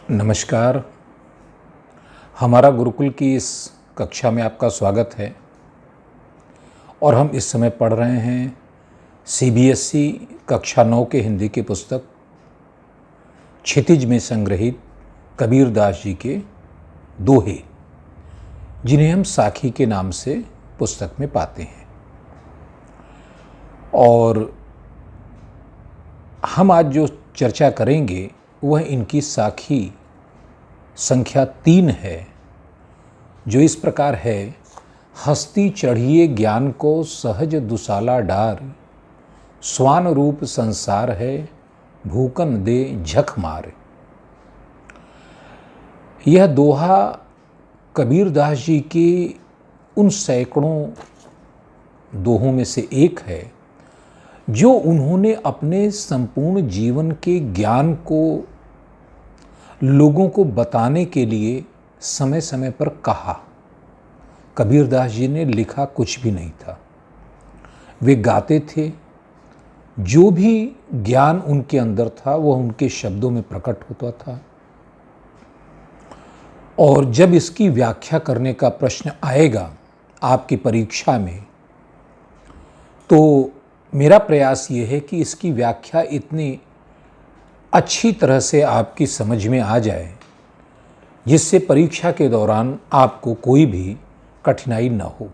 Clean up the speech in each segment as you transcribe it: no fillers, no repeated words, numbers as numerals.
नमस्कार। हमारा गुरुकुल की इस कक्षा में आपका स्वागत है और हम इस समय पढ़ रहे हैं सीबीएसई कक्षा 9 के हिंदी की पुस्तक क्षितिज में संग्रहित कबीरदास जी के दोहे, जिन्हें हम साखी के नाम से पुस्तक में पाते हैं। और हम आज जो चर्चा करेंगे वह इनकी साखी संख्या 3 है, जो इस प्रकार है। हस्ती चढ़िए ज्ञान को सहज दुसाला डार, स्वान रूप संसार है भूकन दे झक मार। यह दोहा कबीरदास जी के उन सैकड़ों दोहों में से एक है जो उन्होंने अपने संपूर्ण जीवन के ज्ञान को लोगों को बताने के लिए समय समय पर कहा। कबीरदास जी ने लिखा कुछ भी नहीं था, वे गाते थे। जो भी ज्ञान उनके अंदर था वह उनके शब्दों में प्रकट होता था। और जब इसकी व्याख्या करने का प्रश्न आएगा आपकी परीक्षा में, तो मेरा प्रयास ये है कि इसकी व्याख्या इतनी अच्छी तरह से आपकी समझ में आ जाए जिससे परीक्षा के दौरान आपको कोई भी कठिनाई न हो।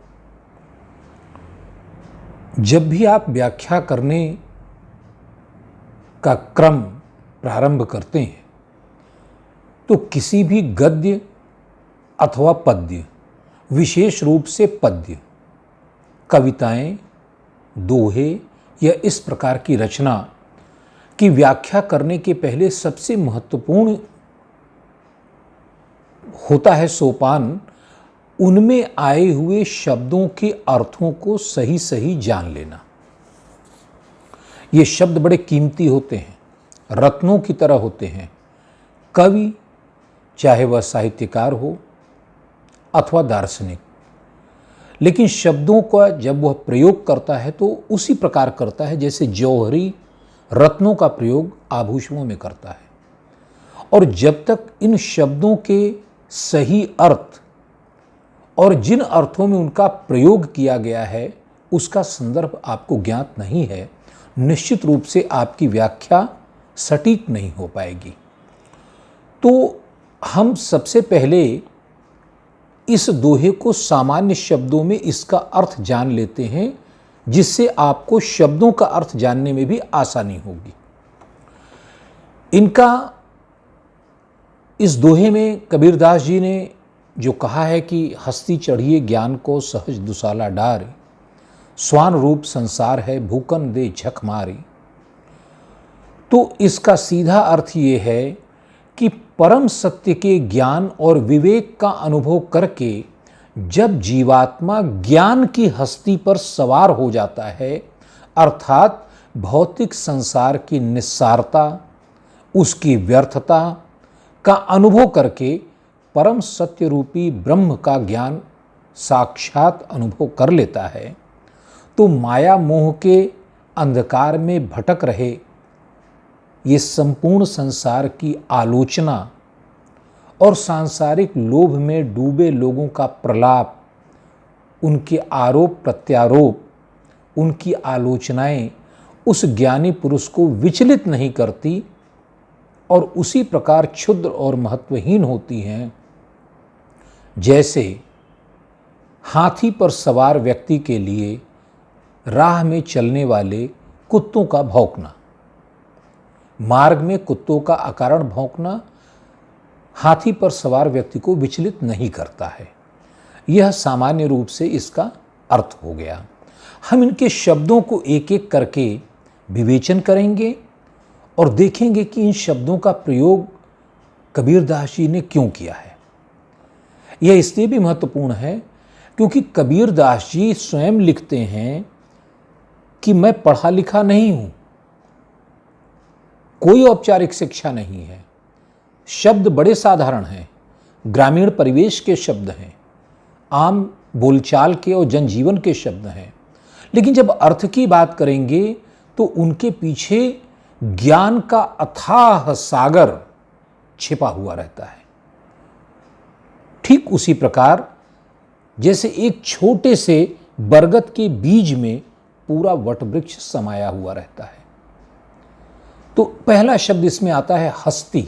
जब भी आप व्याख्या करने का क्रम प्रारंभ करते हैं तो किसी भी गद्य अथवा पद्य, विशेष रूप से पद्य, कविताएं, दोहे या इस प्रकार की रचना की व्याख्या करने के पहले सबसे महत्वपूर्ण होता है सोपान उनमें आए हुए शब्दों के अर्थों को सही सही जान लेना। ये शब्द बड़े कीमती होते हैं, रत्नों की तरह होते हैं। कवि, चाहे वह साहित्यकार हो अथवा दार्शनिक, लेकिन शब्दों का जब वह प्रयोग करता है तो उसी प्रकार करता है जैसे जौहरी रत्नों का प्रयोग आभूषणों में करता है। और जब तक इन शब्दों के सही अर्थ और जिन अर्थों में उनका प्रयोग किया गया है उसका संदर्भ आपको ज्ञात नहीं है, निश्चित रूप से आपकी व्याख्या सटीक नहीं हो पाएगी। तो हम सबसे पहले इस दोहे को सामान्य शब्दों में इसका अर्थ जान लेते हैं, जिससे आपको शब्दों का अर्थ जानने में भी आसानी होगी। इस दोहे में कबीरदास जी ने जो कहा है कि हस्ती चढ़िए ज्ञान को सहज दुसाला डार, स्वान रूप संसार है भूकन दे झक मारी। तो इसका सीधा अर्थ ये है कि परम सत्य के ज्ञान और विवेक का अनुभव करके जब जीवात्मा ज्ञान की हस्ती पर सवार हो जाता है, अर्थात भौतिक संसार की निस्सारता, उसकी व्यर्थता का अनुभव करके परम सत्य रूपी ब्रह्म का ज्ञान साक्षात अनुभव कर लेता है, तो माया मोह के अंधकार में भटक रहे ये संपूर्ण संसार की आलोचना और सांसारिक लोभ में डूबे लोगों का प्रलाप, उनके आरोप प्रत्यारोप, उनकी आलोचनाएं उस ज्ञानी पुरुष को विचलित नहीं करती और उसी प्रकार क्षुद्र और महत्वहीन होती हैं जैसे हाथी पर सवार व्यक्ति के लिए राह में चलने वाले कुत्तों का भौंकना। मार्ग में कुत्तों का अकारण भौंकना हाथी पर सवार व्यक्ति को विचलित नहीं करता है। यह सामान्य रूप से इसका अर्थ हो गया। हम इनके शब्दों को एक एक करके विवेचन करेंगे और देखेंगे कि इन शब्दों का प्रयोग कबीरदास जी ने क्यों किया है। यह इसलिए भी महत्वपूर्ण है क्योंकि कबीरदास जी स्वयं लिखते हैं कि मैं पढ़ा लिखा नहीं हूं, कोई औपचारिक शिक्षा नहीं है, शब्द बड़े साधारण हैं, ग्रामीण परिवेश के शब्द हैं, आम बोलचाल के और जनजीवन के शब्द हैं, लेकिन जब अर्थ की बात करेंगे तो उनके पीछे ज्ञान का अथाह सागर छिपा हुआ रहता है। ठीक उसी प्रकार जैसे एक छोटे से बरगद के बीज में पूरा वटवृक्ष समाया हुआ रहता है। तो पहला शब्द इसमें आता है हस्ती।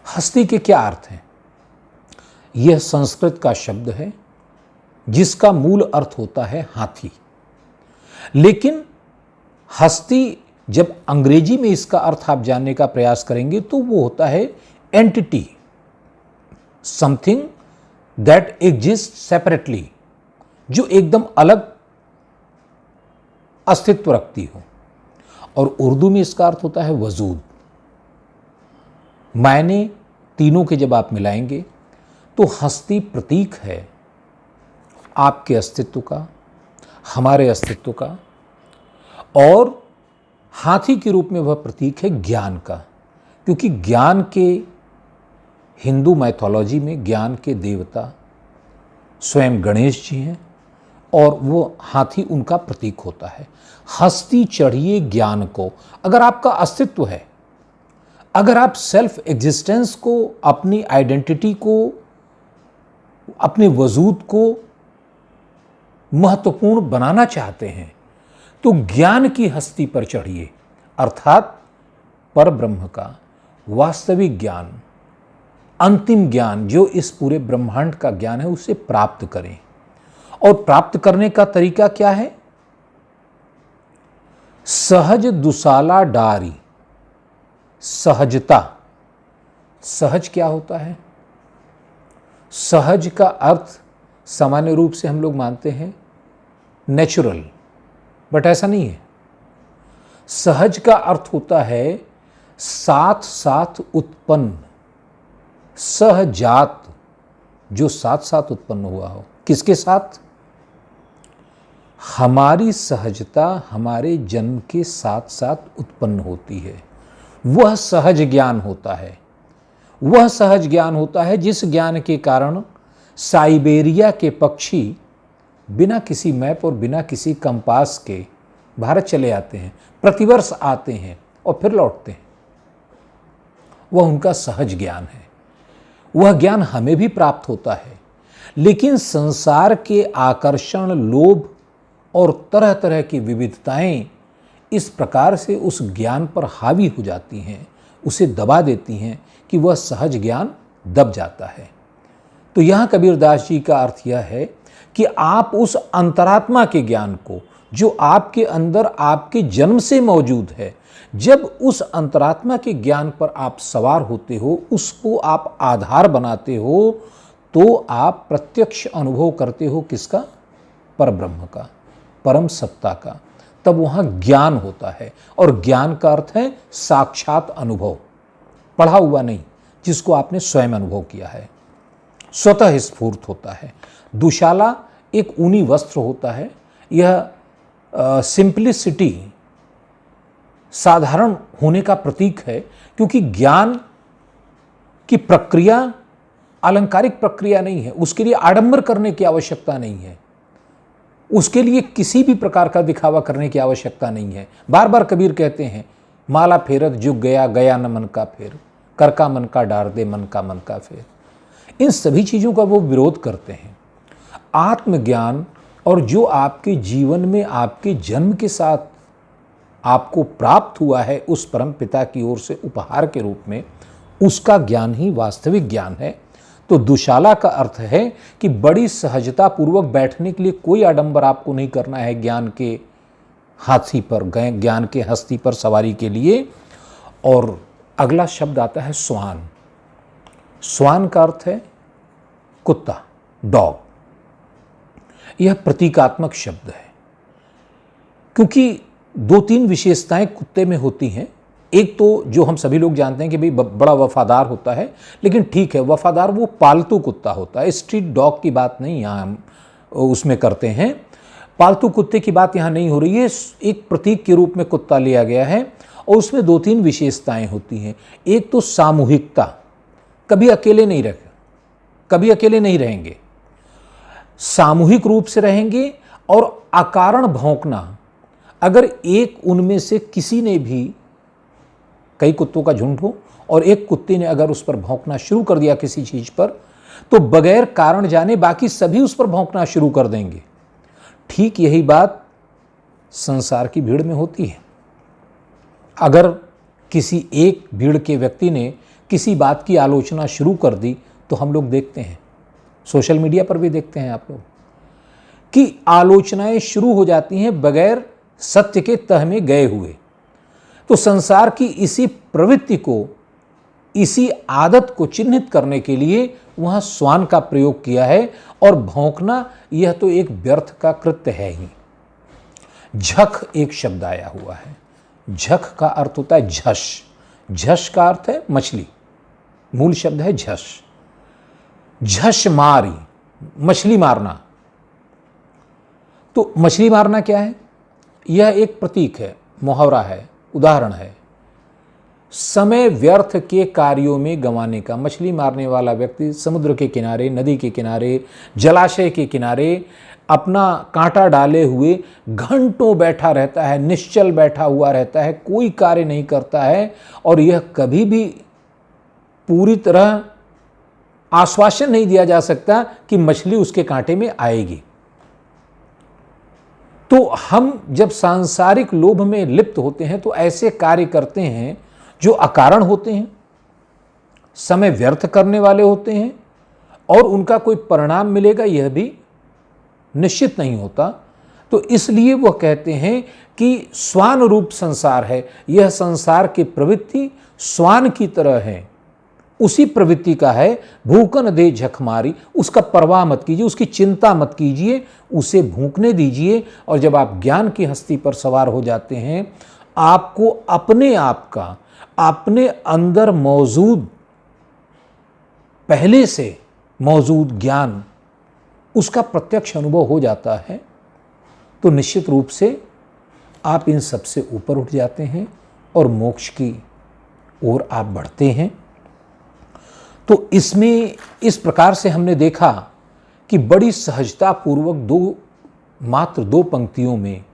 हस्ती के क्या अर्थ हैं? यह संस्कृत का शब्द है जिसका मूल अर्थ होता है हाथी। लेकिन हस्ती जब अंग्रेजी में इसका अर्थ आप जानने का प्रयास करेंगे तो वो होता है entity, something that exist separately, जो एकदम अलग अस्तित्व रखती हो। और उर्दू में इसका अर्थ होता है वजूद। मायने तीनों के जब आप मिलाएंगे तो हस्ती प्रतीक है आपके अस्तित्व का, हमारे अस्तित्व का, और हाथी के रूप में वह प्रतीक है ज्ञान का, क्योंकि ज्ञान के हिंदू मैथोलॉजी में ज्ञान के देवता स्वयं गणेश जी हैं और वो हाथी उनका प्रतीक होता है। हस्ती चढ़िए ज्ञान को, अगर आपका अस्तित्व है, अगर आप सेल्फ एग्जिस्टेंस को, अपनी आइडेंटिटी को, अपने वजूद को महत्वपूर्ण बनाना चाहते हैं तो ज्ञान की हस्ती पर चढ़िए, अर्थात परब्रह्म का वास्तविक ज्ञान, अंतिम ज्ञान जो इस पूरे ब्रह्मांड का ज्ञान है उसे प्राप्त करें। और प्राप्त करने का तरीका क्या है? सहज दुसाला डारी। सहजता। सहज क्या होता है? सहज का अर्थ सामान्य रूप से हम लोग मानते हैं नेचुरल, बट ऐसा नहीं है। सहज का अर्थ होता है साथ साथ उत्पन्न, सहजात, जो साथ साथ उत्पन्न हुआ हो। किसके साथ? हमारी सहजता हमारे जन्म के साथ साथ उत्पन्न होती है। वह सहज ज्ञान होता है। वह सहज ज्ञान होता है जिस ज्ञान के कारण साइबेरिया के पक्षी बिना किसी मैप और बिना किसी कंपास के भारत चले आते हैं, प्रतिवर्ष आते हैं और फिर लौटते हैं। वह उनका सहज ज्ञान है। वह ज्ञान हमें भी प्राप्त होता है, लेकिन संसार के आकर्षण, लोभ और तरह तरह की विविधताएं इस प्रकार से उस ज्ञान पर हावी हो जाती हैं, उसे दबा देती हैं कि वह सहज ज्ञान दब जाता है। तो यहाँ कबीरदास जी का अर्थ यह है कि आप उस अंतरात्मा के ज्ञान को, जो आपके अंदर आपके जन्म से मौजूद है, जब उस अंतरात्मा के ज्ञान पर आप सवार होते हो, उसको आप आधार बनाते हो, तो आप प्रत्यक्ष अनुभव करते हो किसका? परब्रह्म का, परम सत्ता का। तब वहाँ ज्ञान होता है, और ज्ञान का अर्थ है साक्षात अनुभव, पढ़ा हुआ नहीं, जिसको आपने स्वयं अनुभव किया है, स्वतः स्फूर्त होता है। दुशाला एक ऊनी वस्त्र होता है। यह सिंप्लिसिटी, साधारण होने का प्रतीक है, क्योंकि ज्ञान की प्रक्रिया अलंकारिक प्रक्रिया नहीं है। उसके लिए आडंबर करने की आवश्यकता नहीं है, उसके लिए किसी भी प्रकार का दिखावा करने की आवश्यकता नहीं है। बार बार कबीर कहते हैं, माला फेरत जुग गया, गया न मन का फेर, कर का मन का डार दे, मन का फेर। इन सभी चीज़ों का वो विरोध करते हैं। आत्मज्ञान, और जो आपके जीवन में आपके जन्म के साथ आपको प्राप्त हुआ है उस परम पिता की ओर से उपहार के रूप में, उसका ज्ञान ही वास्तविक ज्ञान है। तो दुशाला का अर्थ है कि बड़ी सहजता पूर्वक बैठने के लिए कोई आडंबर आपको नहीं करना है ज्ञान के हाथी पर, ज्ञान के हस्ती पर सवारी के लिए। और अगला शब्द आता है स्वान। स्वान का अर्थ है कुत्ता, डॉग। यह प्रतीकात्मक शब्द है, क्योंकि दो तीन विशेषताएं कुत्ते में होती हैं। एक तो जो हम सभी लोग जानते हैं कि भाई बड़ा वफादार होता है, लेकिन ठीक है, वफादार वो पालतू कुत्ता होता है। स्ट्रीट डॉग की बात नहीं यहाँ हम उसमें करते हैं, पालतू कुत्ते की बात यहाँ नहीं हो रही है। एक प्रतीक के रूप में कुत्ता लिया गया है, और उसमें दो तीन विशेषताएं होती हैं। एक तो सामूहिकता, कभी अकेले नहीं रहे, कभी अकेले नहीं रहेंगे, सामूहिक रूप से रहेंगे। और अकारण भौंकना, अगर एक उनमें से किसी ने भी, कई कुत्तों का झुंड हो और एक कुत्ते ने अगर उस पर भौंकना शुरू कर दिया किसी चीज़ पर, तो बगैर कारण जाने बाकी सभी उस पर भौंकना शुरू कर देंगे। ठीक यही बात संसार की भीड़ में होती है। अगर किसी एक भीड़ के व्यक्ति ने किसी बात की आलोचना शुरू कर दी, तो हम लोग देखते हैं, सोशल मीडिया पर भी देखते हैं आप लोग, कि आलोचनाएं शुरू हो जाती हैं बगैर सत्य के तह में गए हुए। तो संसार की इसी प्रवृत्ति को, इसी आदत को चिन्हित करने के लिए वहां श्वान का प्रयोग किया है। और भौंकना यह तो एक व्यर्थ का कृत्य है ही। झख एक शब्द आया हुआ है। झख का अर्थ होता है झष। झष का अर्थ है मछली, मूल शब्द है झष। झष मारी, मछली मारना। तो मछली मारना क्या है? यह एक प्रतीक है, मुहावरा है, उदाहरण है। समय व्यर्थ के कार्यों में गंवाने का। मछली मारने वाला व्यक्ति समुद्र के किनारे, नदी के किनारे, जलाशय के किनारे अपना कांटा डाले हुए घंटों बैठा रहता है, निश्चल बैठा हुआ रहता है, कोई कार्य नहीं करता है, और यह कभी भी पूरी तरह आश्वासन नहीं दिया जा सकता कि मछली उसके कांटे में आएगी। तो हम जब सांसारिक लोभ में लिप्त होते हैं तो ऐसे कार्य करते हैं जो अकारण होते हैं, समय व्यर्थ करने वाले होते हैं, और उनका कोई परिणाम मिलेगा यह भी निश्चित नहीं होता। तो इसलिए वह कहते हैं कि श्वान रूप संसार है। यह संसार की प्रवृत्ति श्वान की तरह है, उसी प्रवृत्ति का है। भूकन दे झकमारी, उसका परवाह मत कीजिए, उसकी चिंता मत कीजिए, उसे भूकने दीजिए। और जब आप ज्ञान की हस्ती पर सवार हो जाते हैं, आपको अपने आप का, अपने अंदर मौजूद, पहले से मौजूद ज्ञान, उसका प्रत्यक्ष अनुभव हो जाता है। तो निश्चित रूप से आप इन सबसे ऊपर उठ जाते हैं और मोक्ष की ओर आप बढ़ते हैं। तो इसमें इस प्रकार से हमने देखा कि बड़ी सहजता पूर्वक मात्र दो पंक्तियों में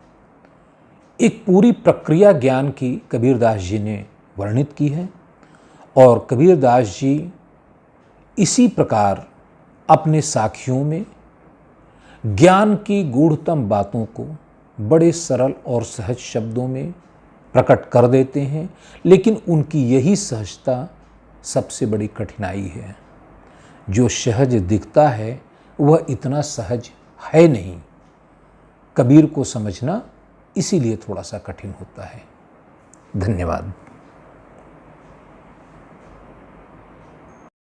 एक पूरी प्रक्रिया ज्ञान की कबीरदास जी ने वर्णित की है। और कबीरदास जी इसी प्रकार अपने साखियों में ज्ञान की गूढ़तम बातों को बड़े सरल और सहज शब्दों में प्रकट कर देते हैं। लेकिन उनकी यही सहजता सबसे बड़ी कठिनाई है। जो सहज दिखता है वह इतना सहज है नहीं। कबीर को समझना इसीलिए थोड़ा सा कठिन होता है। धन्यवाद।